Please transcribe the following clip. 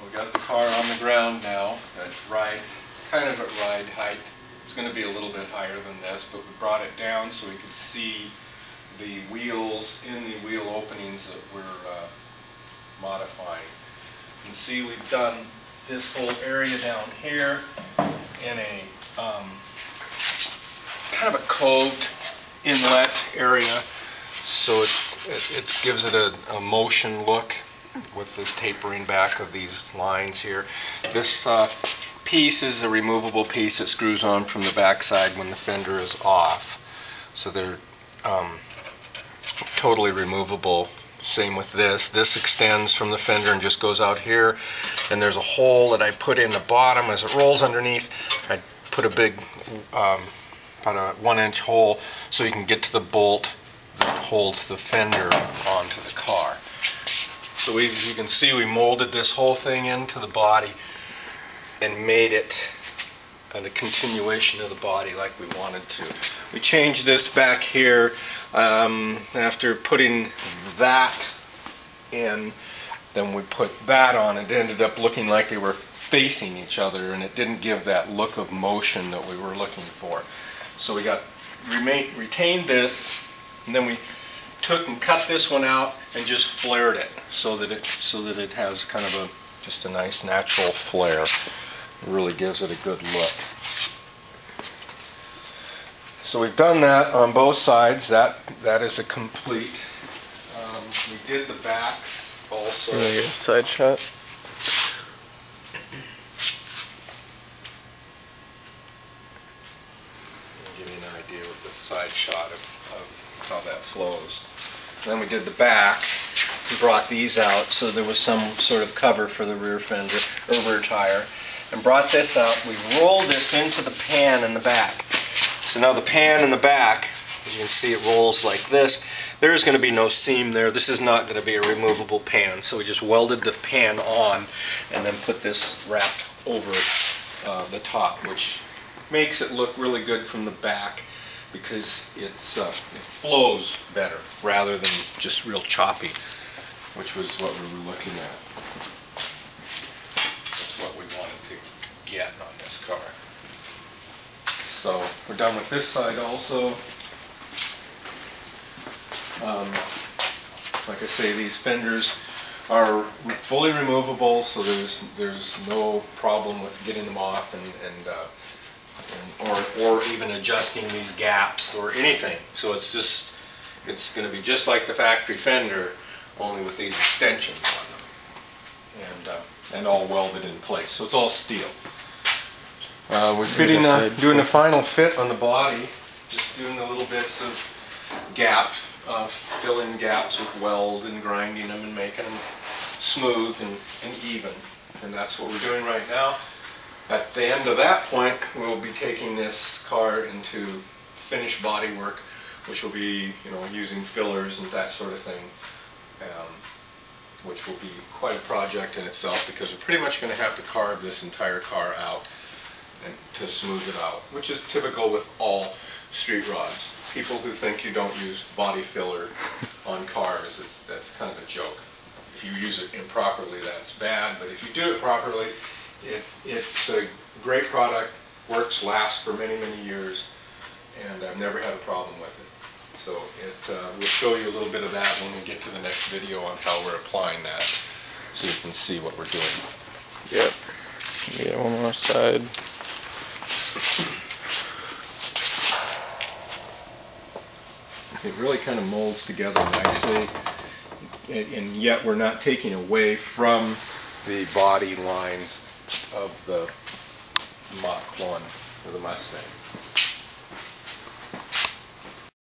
We got the car on the ground now at kind of at ride height. It's going to be a little bit higher than this, but we brought it down so we could see the wheels in the wheel openings that we're modifying. You can see we've done this whole area down here in a kind of a coved inlet area, so it gives it a motion look with this tapering back of these lines here. This piece is a removable piece that screws on from the back side when the fender is off. So they're totally removable. Same with this. This extends from the fender and just goes out here. And there's a hole that I put in the bottom as it rolls underneath. I put a big, about a 1-inch hole so you can get to the bolt that holds the fender onto the car. So as you can see, we molded this whole thing into the body and made it a continuation of the body like we wanted to. We changed this back here after putting that in, then we put that on. It ended up looking like they were facing each other, and it didn't give that look of motion that we were looking for. So we retained this, and then we took and cut this one out and just flared it so that it has kind of just a nice natural flare. It really gives it a good look. So we've done that on both sides. That is a complete. We did the backs also. Can I get a side shot? I'll give you an idea with the side shot of how that flows. And then we did the back. We brought these out so there was some sort of cover for the rear fender or rear tire, and brought this out. We rolled this into the pan in the back. So now the pan in the back, as you can see, it rolls like this. There is going to be no seam there. This is not going to be a removable pan. So we just welded the pan on and then put this wrapped over the top, which makes it look really good from the back because it flows better rather than just real choppy, which was what we were looking at. That's what we wanted to get on this car. So we're done with this side also. Like I say, these fenders are fully removable, so there's no problem with getting them off or even adjusting these gaps or anything. So it's going to be just like the factory fender, only with these extensions on them, and all welded in place. So it's all steel. We're doing a final fit on the body, just doing the little bits of gap, filling gaps with weld and grinding them and making them smooth and even. And that's what we're doing right now. At the end of that point, we'll be taking this car into finished body work, which will be, using fillers and that sort of thing, which will be quite a project in itself because we're pretty much going to have to carve this entire car out and to smooth it out, which is typical with all street rods. People who think you don't use body filler on cars, that's kind of a joke. If you use it improperly, that's bad, but if you do it properly, it's a great product, works, lasts for many, many years, and I've never had a problem with it. So we'll show you a little bit of that when we get to the next video on how we're applying that, so you can see what we're doing. Yep. Yeah, one more side. It really kind of molds together nicely, and yet we're not taking away from the body lines of the Mach 1 or the Mustang.